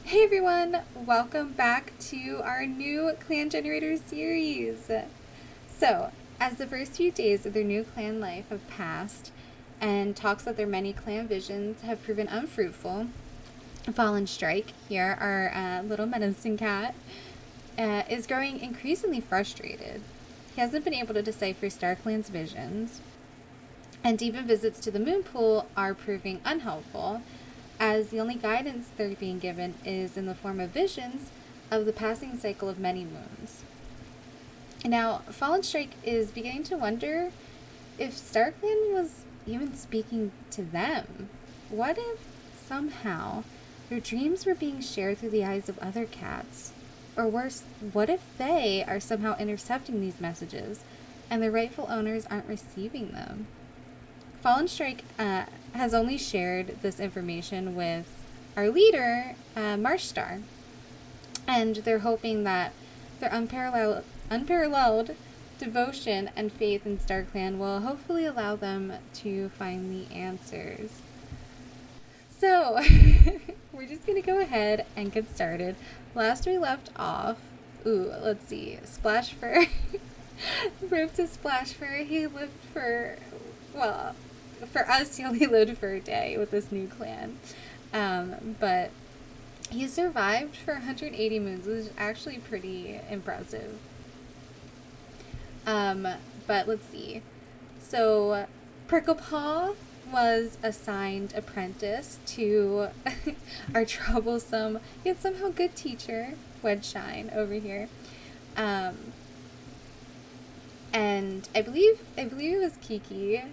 Hey everyone, welcome back to our new Clan Generator series. So, as the first few days of their new clan life have passed, and talks of their many clan visions have proven unfruitful, Fallen Strike, here, our little medicine cat, is growing increasingly frustrated. He hasn't been able to decipher StarClan's visions, and even visits to the moon pool are proving unhelpful, as the only guidance they're being given is in the form of visions of the passing cycle of many moons. Now, Fallen Strike is beginning to wonder if StarClan was even speaking to them. What if, somehow, their dreams were being shared through the eyes of other cats? Or worse, what if they are somehow intercepting these messages and the rightful owners aren't receiving them? Fallen Strike has only shared this information with our leader, Marshstar, and they're hoping that their unparalleled devotion and faith in StarClan will hopefully allow them to find the answers. So, we're just going to go ahead and get started. Last we left off, let's see, Splashfur. Rope to Splashfur, he lived for us, he only lived for a day with this new clan. But he survived for 180 moons, which is actually pretty impressive. But let's see. So, Pricklepaw was assigned apprentice to our troublesome yet somehow good teacher, Wedshine, over here. And I believe it was Kiki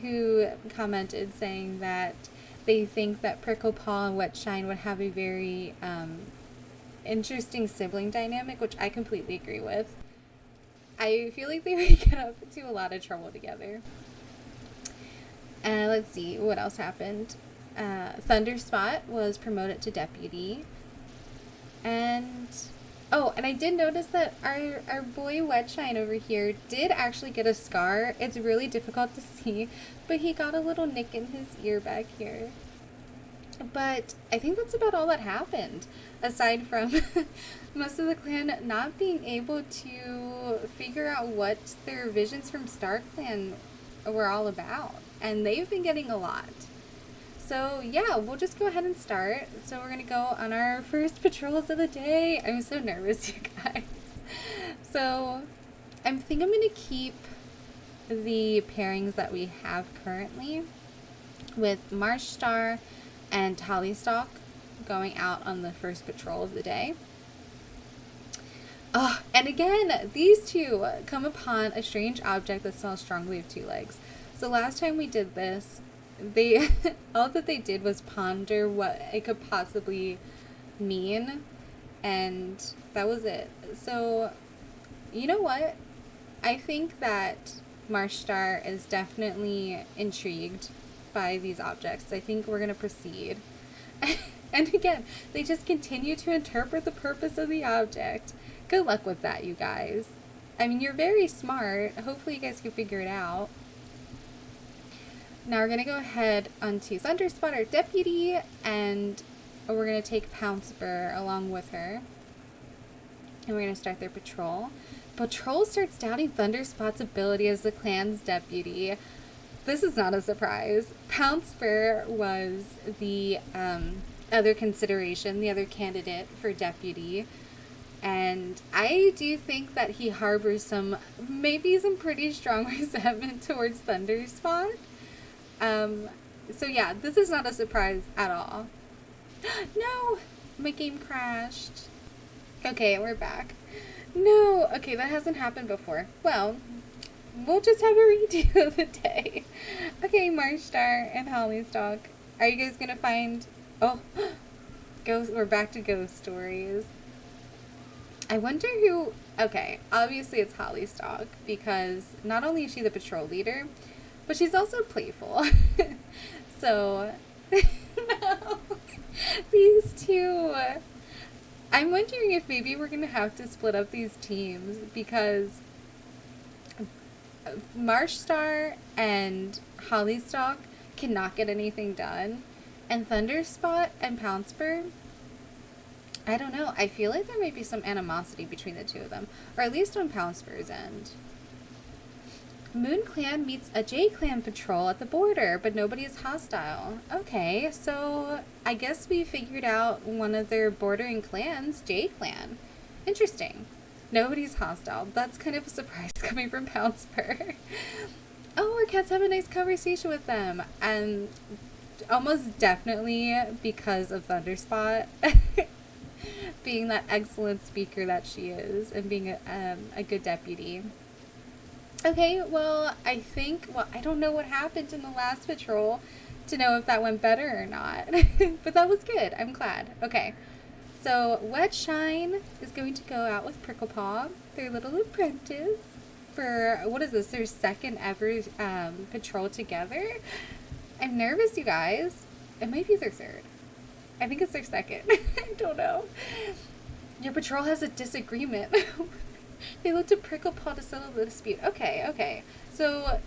who commented saying that they think that Pricklepaw and Wetshine would have a very interesting sibling dynamic, which I completely agree with. I feel like they would get up to a lot of trouble together. Let's see, what else happened? Thunderspot was promoted to deputy. And I did notice that our boy Wetshine over here did actually get a scar. It's really difficult to see, but he got a little nick in his ear back here. But I think that's about all that happened, aside from most of the clan not being able to figure out what their visions from StarClan were all about. And they've been getting a lot. So yeah, we'll just go ahead and start. So we're gonna go on our first patrols of the day. I'm so nervous, you guys. So I think I'm gonna keep the pairings that we have currently with Marshstar and Hollystalk going out on the first patrol of the day. And again, these two come upon a strange object that smells strongly of two legs. So last time we did this, they all that they did was ponder what it could possibly mean, and that was it. So, you know what? I think that Marshstar is definitely intrigued by these objects. I think we're gonna proceed. And again, they just continue to interpret the purpose of the object. Good luck with that, you guys. I mean, you're very smart. Hopefully you guys can figure it out. Now we're going to go ahead onto Thunderspot, our deputy, and we're going to take Pounceburr along with her. And we're going to start their patrol. Patrol starts doubting Thunderspot's ability as the clan's deputy. This is not a surprise. Pounceburr was the other consideration, the other candidate for deputy. And I do think that he harbors maybe some pretty strong resentment towards Thunderspot. So yeah, this is not a surprise at all. No! My game crashed. Okay, we're back. No! Okay, that hasn't happened before. Well, we'll just have a redo of the day. Okay, Marshstar and Hollystalk. Are you guys gonna find... we're back to ghost stories. I wonder who... Okay, obviously it's Hollystalk, because not only is she the patrol leader, but she's also playful. So, no. These two. I'm wondering if maybe we're going to have to split up these teams, because Marshstar and Hollystalk cannot get anything done. And Thunderspot and Pounceburr, I don't know. I feel like there might be some animosity between the two of them, or at least on Pouncebur's end. Moon Clan meets a J Clan patrol at the border, but nobody is hostile. Okay, so I guess we figured out one of their bordering clans, J Clan. Interesting. Nobody's hostile. That's kind of a surprise coming from Pouncebur. Oh, our cats have a nice conversation with them. And almost definitely because of Thunderspot being that excellent speaker that she is and being a good deputy. Okay, well, I don't know what happened in the last patrol to know if that went better or not. But that was good. I'm glad. Okay. So, Wetshine is going to go out with Pricklepaw, their little apprentice, for, what is this, their second ever patrol together? I'm nervous, you guys. It might be their third. I think it's their second. I don't know. Your patrol has a disagreement. They look to Pricklepaw to settle the dispute. Okay. So,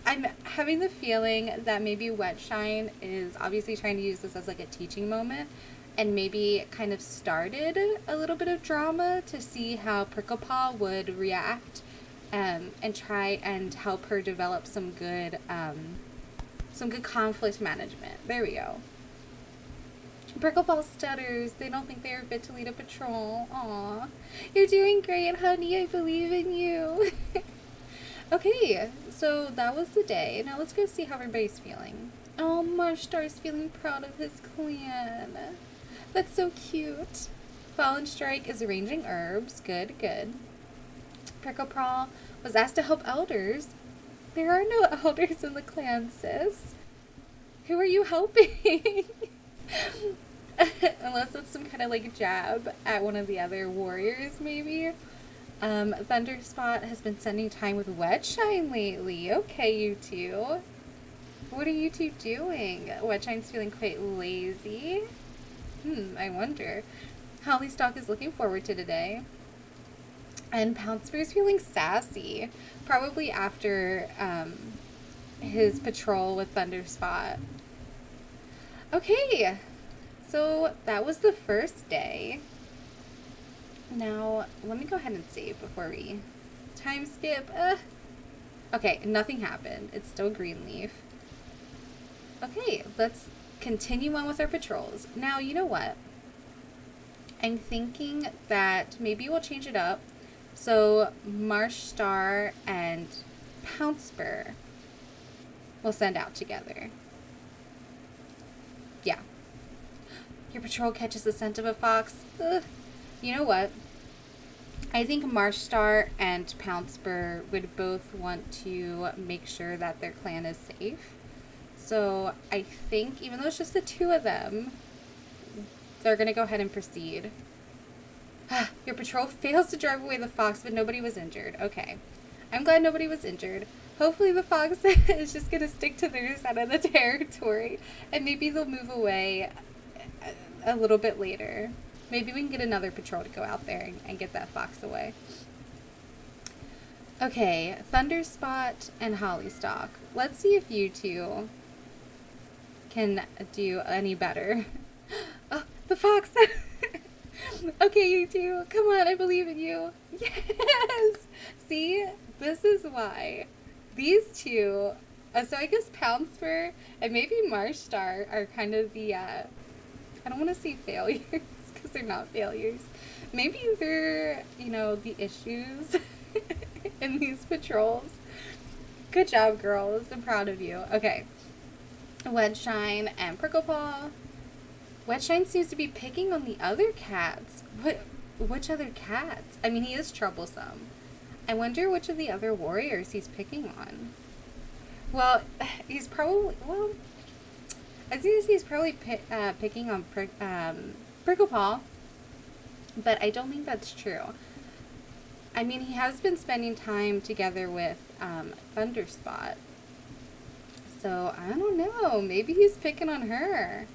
I'm having the feeling that maybe Wetshine is obviously trying to use this as like a teaching moment and maybe kind of started a little bit of drama to see how Pricklepaw would react and try and help her develop some good conflict management. There we go. Pricklepaw stutters. They don't think they are fit to lead a patrol. Aw. You're doing great, honey. I believe in you. Okay, so that was the day. Now let's go see how everybody's feeling. Oh, Marshstar's feeling proud of his clan. That's so cute. Fallen Strike is arranging herbs. Good. Pricklepaw was asked to help elders. There are no elders in the clan, sis. Who are you helping? Unless it's some kind of like jab at one of the other warriors, maybe. Thunderspot has been spending time with Wetshine lately. Okay, you two. What are you two doing? Wetshine's feeling quite lazy. I wonder. Hollystock is looking forward to today. And Pouncebur's feeling sassy. Probably after his patrol with Thunderspot. Okay, so that was the first day. Now, let me go ahead and save before we time skip. Okay, nothing happened. It's still Greenleaf. Okay, let's continue on with our patrols. Now, you know what? I'm thinking that maybe we'll change it up. So, Marshstar and Pouncebur will send out together. Yeah. Your patrol catches the scent of a fox. Ugh. You know what? I think Marshstar and Pouncebur would both want to make sure that their clan is safe. So I think, even though it's just the two of them, they're going to go ahead and proceed. Your patrol fails to drive away the fox, but nobody was injured. Okay. I'm glad nobody was injured. Hopefully the fox is just going to stick to their side of the territory, and maybe they'll move away a little bit later. Maybe we can get another patrol to go out there and get that fox away. Okay, Thunderspot and Hollystock. Let's see if you two can do any better. Oh, the fox! Okay, you two, come on, I believe in you. Yes! See, this is why these two, so I guess Pouncebur and maybe Marshstar are kind of the, I don't want to say failures, because they're not failures. Maybe they're, the issues in these patrols. Good job, girls. I'm proud of you. Okay. Wetshine and Pricklepaw. Wetshine seems to be picking on the other cats. Which other cats? I mean, he is troublesome. I wonder which of the other warriors he's picking on. Well, he's probably, as soon as he's probably picking on Pricklepaw, but I don't think that's true. I mean, he has been spending time together with Thunderspot. So, I don't know. Maybe he's picking on her.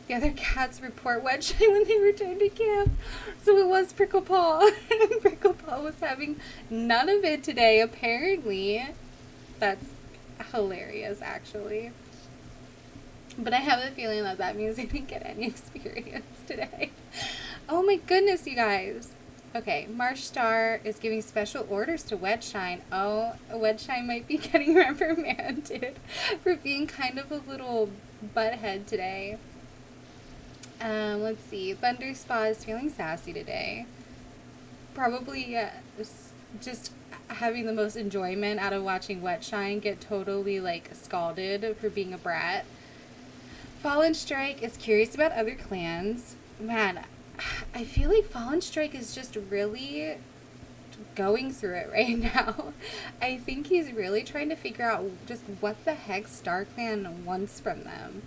The other cats report Wetshine when they return to camp. So it was Pricklepaw. And Pricklepaw was having none of it today, apparently. That's hilarious, actually. But I have a feeling that means I didn't get any experience today. Oh my goodness, you guys. Okay, Marshstar is giving special orders to Wedgeshine. Oh, Wedgeshine might be getting reprimanded for being kind of a little butthead today. Let's see. Thunderspa is feeling sassy today. Probably just having the most enjoyment out of watching Wedgeshine get totally like scalded for being a brat. Fallen Strike is curious about other clans. Man, I feel like Fallen Strike is just really going through it right now. I think he's really trying to figure out just what the heck StarClan wants from them.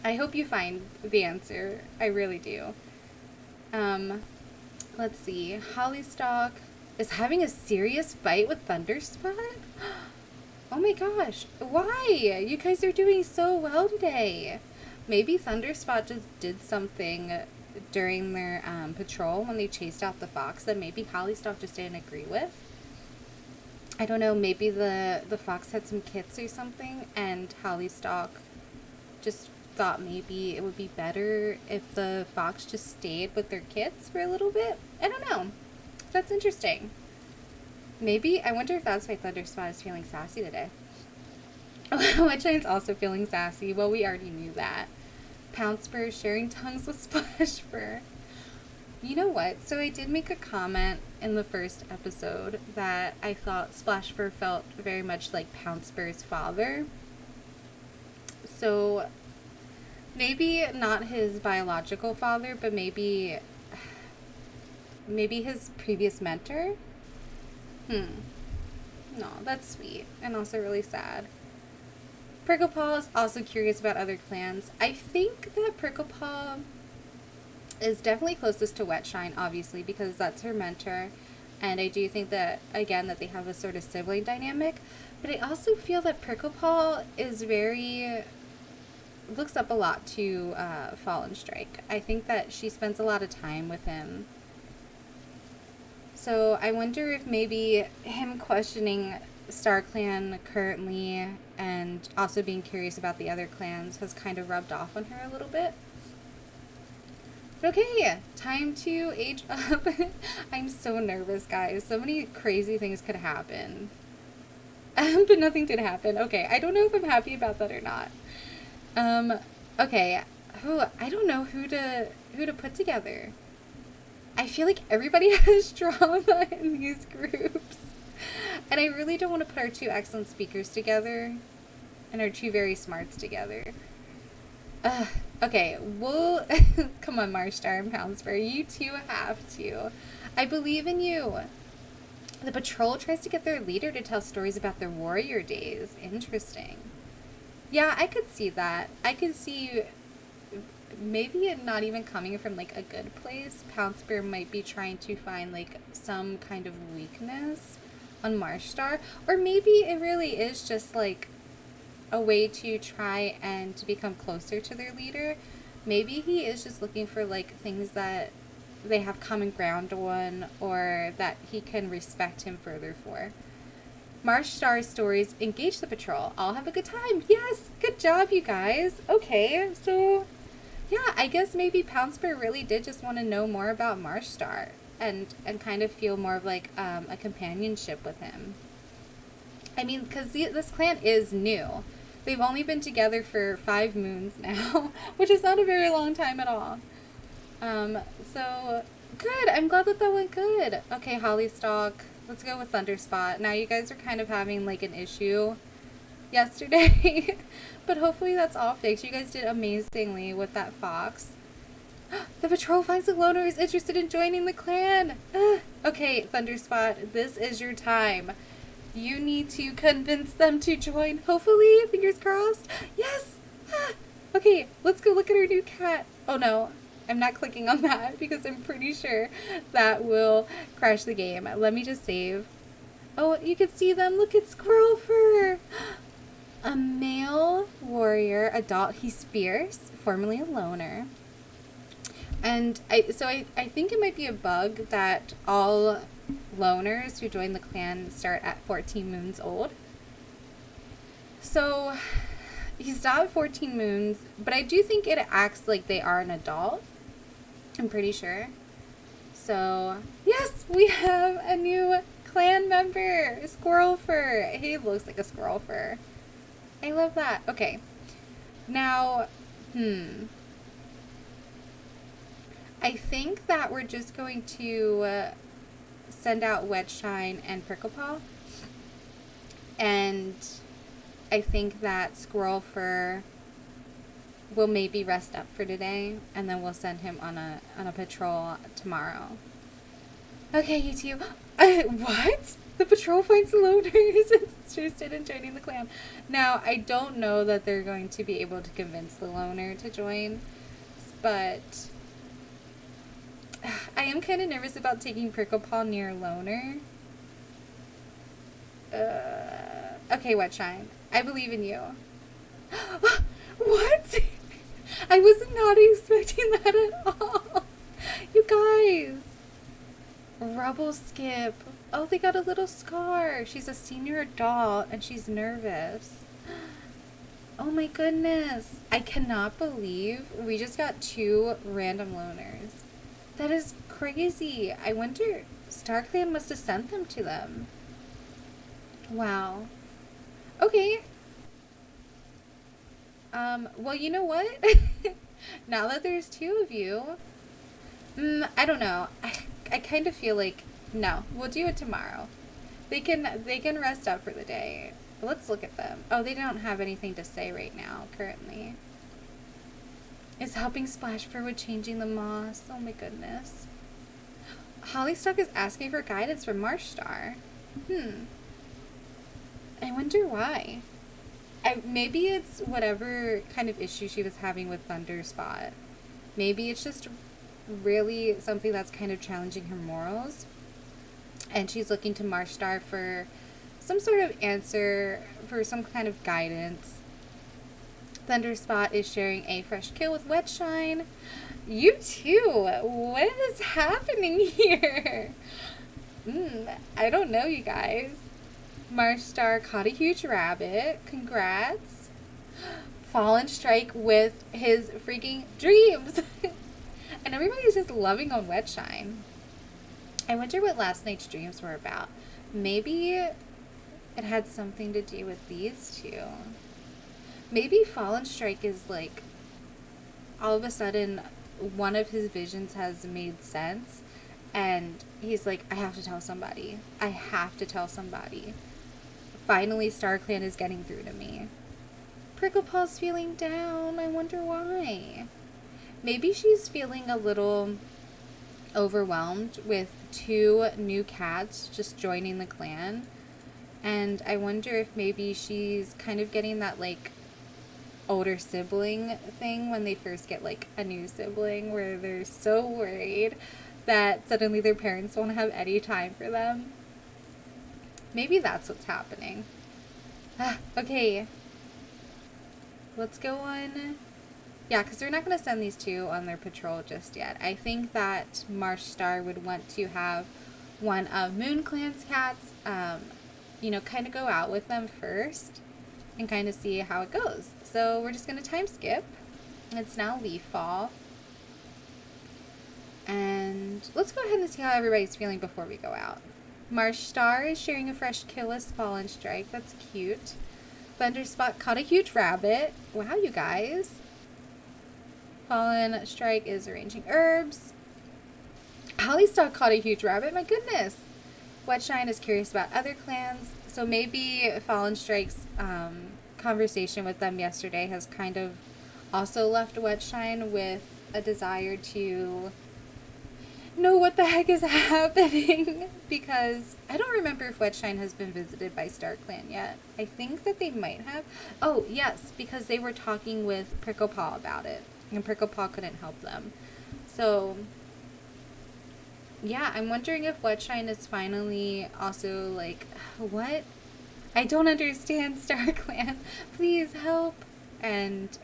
I hope you find the answer. I really do. Let's see. Hollystalk is having a serious fight with Thunderspot? Oh my gosh. Why? You guys are doing so well today. Maybe Thunderspot just did something during their patrol when they chased out the fox that maybe Hollystalk just didn't agree with. I don't know, maybe the fox had some kits or something, and Hollystalk just thought maybe it would be better if the fox just stayed with their kits for a little bit. I don't know. That's interesting. Maybe, I wonder if that's why Thunderspot is feeling sassy today. Wedshine's also feeling sassy. Well, we already knew that. Pouncefur sharing tongues with Splashfur. You know what? So I did make a comment in the first episode that I thought Splashfur felt very much like Pouncefur's father. So maybe not his biological father, but maybe his previous mentor? No, that's sweet and also really sad. Pricklepaw is also curious about other clans. I think that Pricklepaw is definitely closest to Wetshine, obviously, because that's her mentor. And I do think that, again, that they have a sort of sibling dynamic. But I also feel that Pricklepaw is looks up a lot to Fallen Strike. I think that she spends a lot of time with him. So I wonder if maybe him questioning StarClan currently and also being curious about the other clans has kind of rubbed off on her a little bit. Okay, time to age up. I'm so nervous, guys. So many crazy things could happen. But nothing did happen. Okay, I don't know if I'm happy about that or not. Okay. I don't know who to put together. I feel like everybody has drama in these groups. And I really don't want to put our two excellent speakers together and our two very smarts together. Okay, we'll... Come on, Marshstar and Pouncefur. You two have to. I believe in you. The patrol tries to get their leader to tell stories about their warrior days. Interesting. Yeah, I could see that. I could see maybe it not even coming from, like, a good place. Pouncefur might be trying to find, like, some kind of weakness on Marshstar. Or maybe it really is just, like, a way to try and to become closer to their leader. Maybe he is just looking for, like, things that they have common ground on or that he can respect him further for. Marshstar's stories engage the patrol. I'll have a good time. Yes, good job, you guys. Okay, so yeah, I guess maybe Pouncefur really did just want to know more about Marshstar and kind of feel more of like a companionship with him. I mean, because this clan is new. They've only been together for 5 moons now, which is not a very long time at all. So good. I'm glad that went good. Okay, Hollystalk. Let's go with Thunderspot. Now you guys are kind of having like an issue yesterday, but hopefully that's all fixed. You guys did amazingly with that fox. The patrol finds a loner who is interested in joining the clan. Okay, Thunderspot, this is your time. You need to convince them to join. Hopefully, fingers crossed. Yes! Okay, let's go look at our new cat. Oh no, I'm not clicking on that because I'm pretty sure that will crash the game. Let me just save. Oh, you can see them. Look at Squirrel Fur. A male warrior adult. He's fierce, formerly a loner. And I think it might be a bug that all loners who join the clan start at 14 moons old. So he's not 14 moons, but I do think it acts like they are an adult. I'm pretty sure. So, yes, we have a new clan member, Squirrel Fur. He looks like a squirrel fur. I love that. Okay. Now, I think that we're just going to send out Wedgeshine and Pricklepaw. And I think that Squirrel Fur will maybe rest up for today, and then we'll send him on a patrol tomorrow. Okay, you two. What? The patrol finds loners interested in joining the clan. Now, I don't know that they're going to be able to convince the loner to join, but I am kind of nervous about taking Pricklepaw near loner. Okay, Wedgeshine. I believe in you. What? I was not expecting that at all. You guys. Rubbleskip. Oh, they got a little scar. She's a senior adult and she's nervous. Oh my goodness. I cannot believe we just got 2 random loners. That is crazy. I wonder, StarClan must have sent them to them. Wow. Okay. Well, you know what? Now that there's 2 of you, I don't know. I kind of feel like, no, we'll do it tomorrow. They can rest up for the day. But let's look at them. Oh, they don't have anything to say right now, currently. Is helping Splashfur with changing the moss. Oh my goodness. Hollystock is asking for guidance from Marshstar. I wonder why. Maybe it's whatever kind of issue she was having with Thunderspot. Maybe it's just really something that's kind of challenging her morals. And she's looking to Marshstar for some sort of answer, for some kind of guidance. Thunderspot is sharing a fresh kill with Wedgeshine. You too! What is happening here? I don't know, you guys. Marshstar caught a huge rabbit. Congrats. Fallen Strike with his freaking dreams. And everybody's just loving on Wedgeshine. I wonder what last night's dreams were about. Maybe it had something to do with these 2. Maybe Fallen Strike is like, all of a sudden, one of his visions has made sense. And he's like, I have to tell somebody. I have to tell somebody. Finally, StarClan is getting through to me. Pricklepaw's feeling down. I wonder why. Maybe she's feeling a little overwhelmed with 2 new cats just joining the clan. And I wonder if maybe she's kind of getting that, like, older sibling thing when they first get, like, a new sibling, where they're so worried that suddenly their parents won't have any time for them. Maybe that's what's happening. Okay. Let's go on. Yeah, because we're not going to send these 2 on their patrol just yet. I think that Marshstar would want to have one of MoonClan's cats, kind of go out with them first and kind of see how it goes. So we're just going to time skip. It's now Leaffall. And let's go ahead and see how everybody's feeling before we go out. Marshstar is sharing a fresh kill with Fallen Strike. That's cute. Thunderspot caught a huge rabbit. Wow, you guys. Fallen Strike is arranging herbs. Hollystock caught a huge rabbit. My goodness. Wedgeshine is curious about other clans. So maybe Fallen Strike's conversation with them yesterday has kind of also left Wedgeshine with a desire to know what the heck is happening, because I don't remember if Wedgeshine has been visited by StarClan yet. I think that they might have. Oh, yes, because they were talking with Pricklepaw about it, and Pricklepaw couldn't help them. So, yeah, I'm wondering if Wedgeshine is finally also like, what? I don't understand StarClan. Please help. And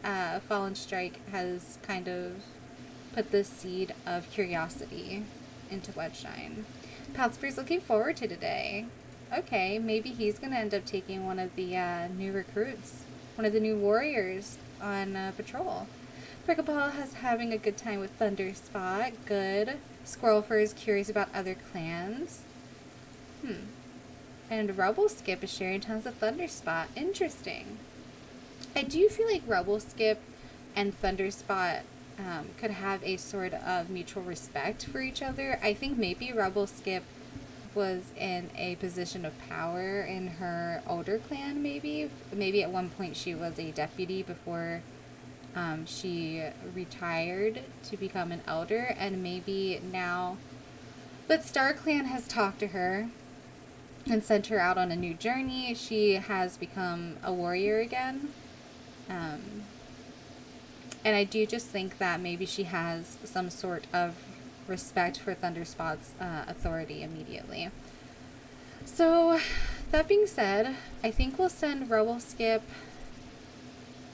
Fallen Strike has kind of put the seed of curiosity into Wedgeshine. Poutspear's looking forward to today. Okay, maybe he's going to end up taking one of the new recruits, one of the new warriors on patrol. Pricklepaw has having a good time with Thunderspot. Good. Squirrelfur is curious about other clans. And Rubbleskip is sharing tons of Thunderspot. Interesting. I do feel like Rubbleskip and Thunderspot could have a sort of mutual respect for each other. I think maybe Rubbleskip was in a position of power in her older clan, maybe. Maybe at one point she was a deputy before she retired to become an elder, and maybe now that StarClan has talked to her and sent her out on a new journey, she has become a warrior again. And I do just think that maybe she has some sort of respect for Thunderspot's authority immediately. So, that being said, I think we'll send Rubbleskip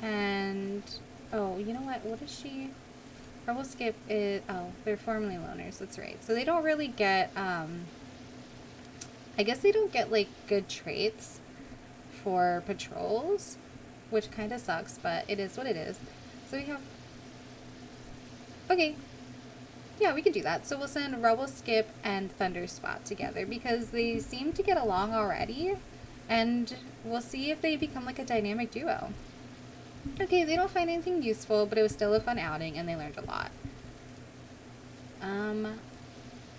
and... Oh, you know what? What is she? Rubbleskip is... Oh, they're formerly loners. That's right. So they don't really get... I guess they don't get, like, good traits for patrols, which kind of sucks, but it is what it is. So we have... Okay. Yeah, we can do that. So we'll send Rubbleskip and Thunderspot together because they seem to get along already, and we'll see if they become like a dynamic duo. Okay, they don't find anything useful, but it was still a fun outing, and they learned a lot. And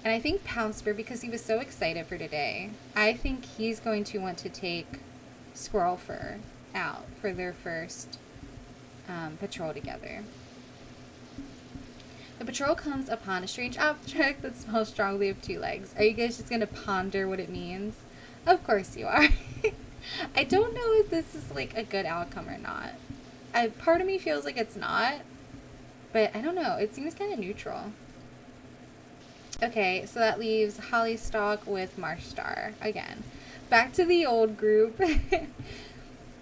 I think Pouncebear, because he was so excited for today, I think he's going to want to take Squirrelfur out for their first patrol together. The patrol comes upon a strange object that smells strongly of 2 legs. Are you guys just going to ponder what it means? Of course you are. I don't know if this is like a good outcome or not. Part of me feels like it's not, but I don't know. It seems kind of neutral. Okay, so that leaves Hollystalk with Marshstar again. Back to the old group.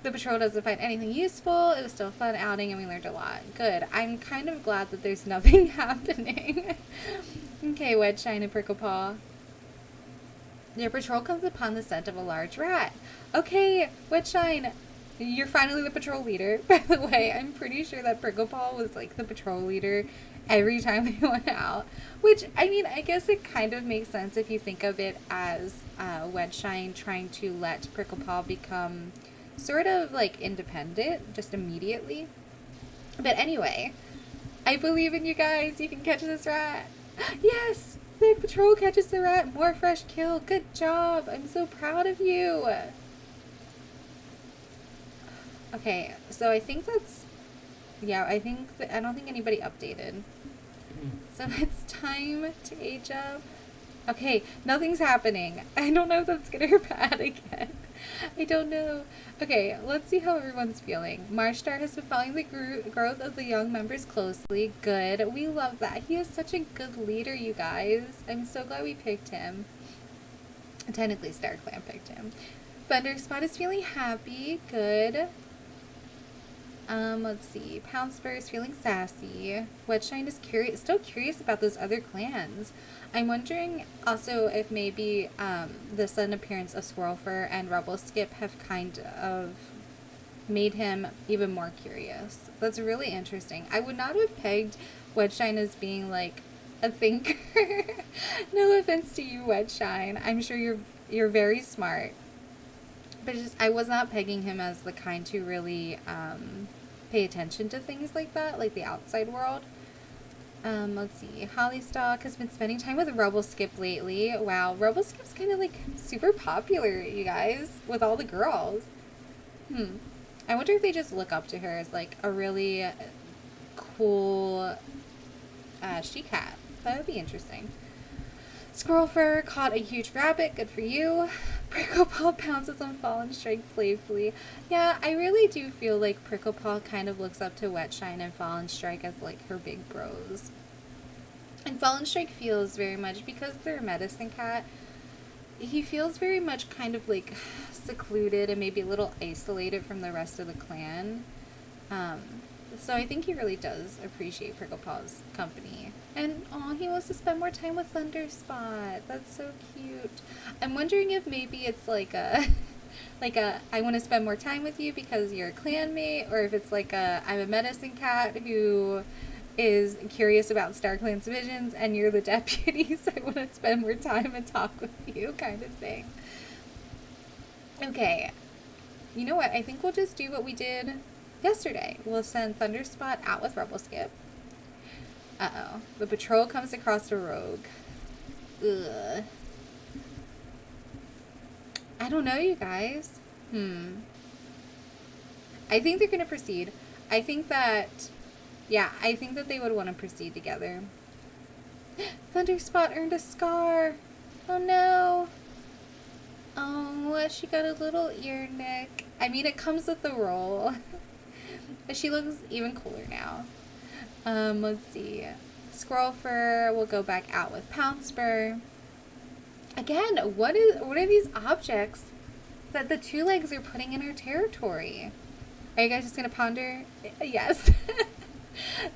The patrol doesn't find anything useful. It was still a fun outing and we learned a lot. Good. I'm kind of glad that there's nothing happening. Okay, Wedgeshine and Pricklepaw. Your patrol comes upon the scent of a large rat. Okay, Wedgeshine, you're finally the patrol leader. By the way, I'm pretty sure that Pricklepaw was like the patrol leader every time they went out. Which, I mean, I guess it kind of makes sense if you think of it as Wedgeshine trying to let Pricklepaw become sort of like independent just immediately. But anyway, I believe in you guys. You can catch this rat. Yes! The patrol catches the rat. More fresh kill. Good job. I'm so proud of you. Okay, so I think that's... Yeah, I don't think anybody updated. So it's time to age up. Okay, nothing's happening. I don't know if that's good or bad again. I don't know. Okay, let's see how everyone's feeling. Marshstar has been following the growth of the young members closely. Good. We love that. He is such a good leader, you guys. I'm so glad we picked him. Technically, StarClan picked him. Thunderspot is feeling happy. Good. Let's see. Pouncebear is feeling sassy. Wedgeshine is still curious about those other clans. I'm wondering also if maybe the sudden appearance of Squirrelfur and Rubbleskip have kind of made him even more curious. That's really interesting. I would not have pegged Wedgeshine as being like a thinker. No offense to you, Wedgeshine. I'm sure you're very smart. But I was not pegging him as the kind to really pay attention to things like that, like the outside world. Let's see. Hollystalk has been spending time with Rubbleskip lately. Wow, Rubbleskip's kind of like super popular, you guys, with all the girls. I wonder if they just look up to her as like a really cool she-cat. That would be interesting. Squirrelfur caught a huge rabbit. Good for you. Pricklepaw pounces on Fallen Strike playfully. Yeah, I really do feel like Pricklepaw kind of looks up to Wedgeshine and Fallen Strike as like her big bros. And Fallen Strike feels very much, because they're a medicine cat, he feels very much kind of like secluded and maybe a little isolated from the rest of the clan. So I think he really does appreciate Pricklepaw's company. And, he wants to spend more time with Thunderspot. That's so cute. I'm wondering if maybe it's like a like a I want to spend more time with you because you're a clanmate, or if it's like a I'm a medicine cat who is curious about StarClan's visions and you're the deputy, so I want to spend more time and talk with you kind of thing. Okay, you know what? I think we'll just do what we did yesterday. We'll send Thunderspot out with Rebel Skip. Uh-oh. The patrol comes across a rogue. Ugh. I don't know, you guys. I think they're going to proceed. I think that they would want to proceed together. Thunderspot earned a scar. Oh no. Oh, she got a little ear nick. I mean, it comes with the role. But she looks even cooler now. Let's see. Squirrel Fur will go back out with Pound Spur. Again, what are these objects that the two legs are putting in our territory? Are you guys just gonna ponder? Yes.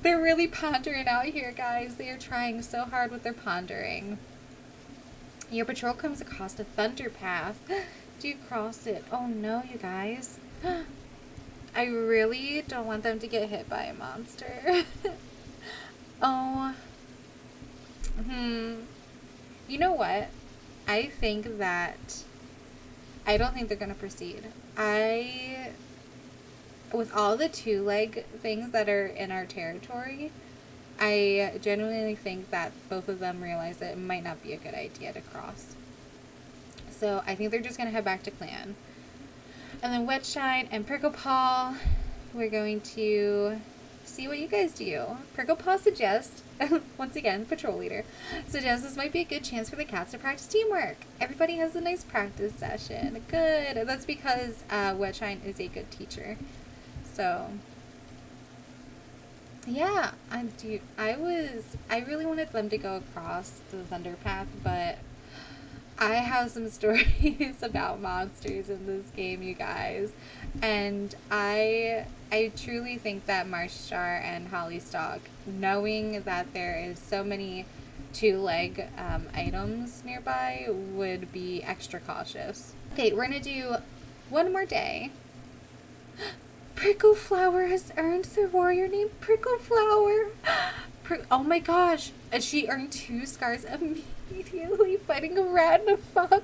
They're really pondering out here, guys. They are trying so hard with their pondering. Your patrol comes across a thunder path. Do you cross it? Oh no, you guys. I really don't want them to get hit by a monster. Oh. You know what? I think that I don't think they're going to proceed. With all the two-leg things that are in our territory, I genuinely think that both of them realize that it might not be a good idea to cross. So I think they're just going to head back to clan. And then Wetshine and Pricklepaw, we're going to see what you guys do. Pricklepaw suggests, once again, patrol leader, suggests this might be a good chance for the cats to practice teamwork. Everybody has a nice practice session. Good. That's because Wetshine is a good teacher. So, yeah, I really wanted them to go across the Thunder Path, but I have some stories about monsters in this game, you guys, and I truly think that Marshstar and Hollystalk, knowing that there is so many two-leg items nearby, would be extra cautious. Okay, we're gonna do one more day. Prickleflower has earned the warrior named Prickleflower. Oh my gosh, she earned 2 scars immediately fighting a rat and a fox.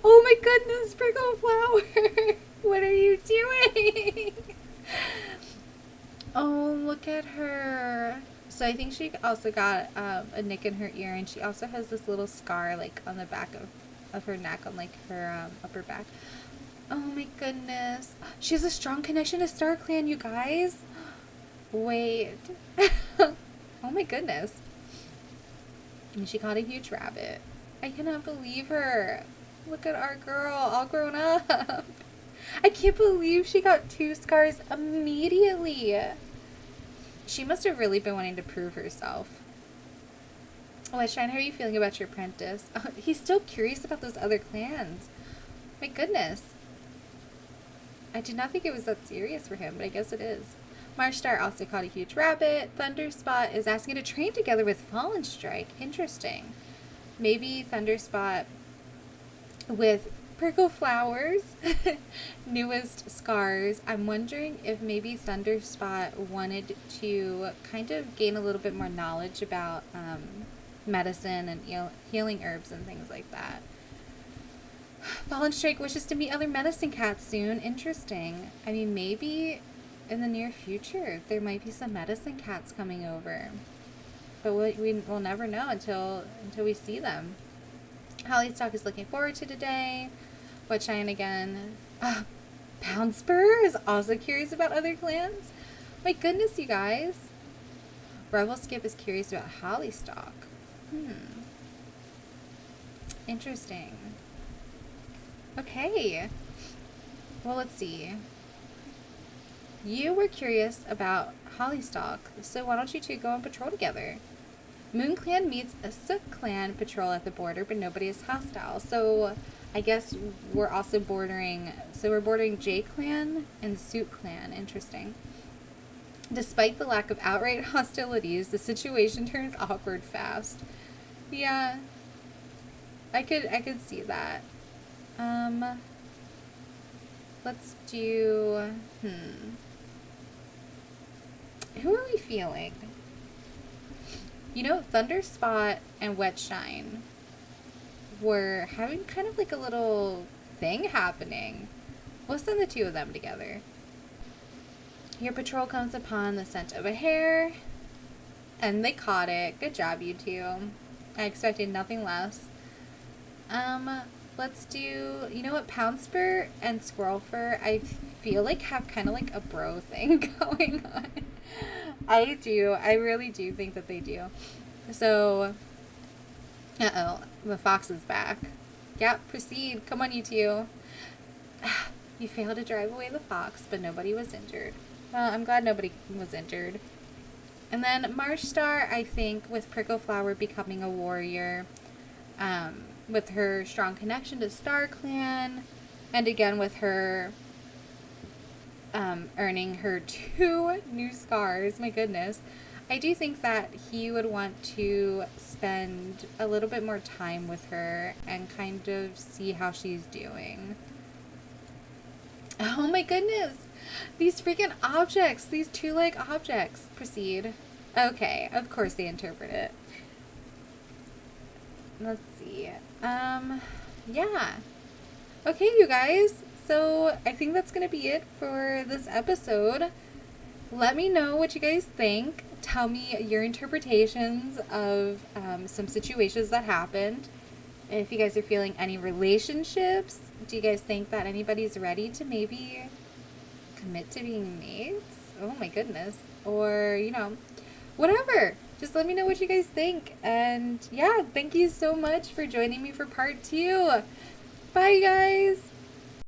Oh my goodness, Prickleflower, what are you doing? Oh, look at her. So I think she also got a nick in her ear, and she also has this little scar like on the back of her neck, on like her upper back. Oh my goodness. She has a strong connection to StarClan, you guys. Wait. Oh my goodness. And she caught a huge rabbit. I cannot believe her. Look at our girl, all grown up. I can't believe she got 2 scars immediately. She must have really been wanting to prove herself. Wetshine, how are you feeling about your apprentice? Oh, he's still curious about those other clans. My goodness. I did not think it was that serious for him, but I guess it is. Marshstar also caught a huge rabbit. Thunderspot is asking to train together with Fallen Strike. Interesting. Maybe Thunderspot with Prickleflower's newest scars. I'm wondering if maybe Thunderspot wanted to kind of gain a little bit more knowledge about medicine and healing herbs and things like that. Fallen Strike wishes to meet other medicine cats soon. Interesting. I mean, maybe in the near future there might be some medicine cats coming over, but we'll never know until we see them. Hollystalk is looking forward to today. Wetshine again. Pound Spur is also curious about other clans. My goodness, you guys. Rebel Skip is curious about Hollystalk. Interesting. Okay. Well, let's see. You were curious about Hollystalk, so why don't you two go on patrol together? Moon Clan meets a Sook Clan patrol at the border, but nobody is hostile. So I guess we're also bordering J Clan and Sook Clan. Interesting. Despite the lack of outright hostilities, the situation turns awkward fast. Yeah, I could see that. Let's do, who are we feeling? You know, Thunderspot and Wetshine were having kind of like a little thing happening. We'll send the two of them together. Your patrol comes upon the scent of a hare, and they caught it. Good job, you two. I expected nothing less. Let's do, you know what, Pounceber and Squirrelfur, I feel like have kind of like a bro thing going on. I do. I really do think that they do. So, uh-oh, the fox is back. Yep, proceed. Come on, you two. You failed to drive away the fox, but nobody was injured. Well, I'm glad nobody was injured. And then Marshstar, I think, with Prickle Flower becoming a warrior, with her strong connection to StarClan, and again with her earning her 2 new scars, my goodness, I do think that he would want to spend a little bit more time with her and kind of see how she's doing. Oh my goodness! These freaking objects! These 2-leg objects! Proceed. Okay, of course they interpret it. Let's see. Yeah. Okay, you guys. So I think that's going to be it for this episode. Let me know what you guys think. Tell me your interpretations of some situations that happened. If you guys are feeling any relationships, do you guys think that anybody's ready to maybe commit to being mates? Oh my goodness. Or, you know, whatever. Just let me know what you guys think. And yeah, thank you so much for joining me for part 2. Bye, guys.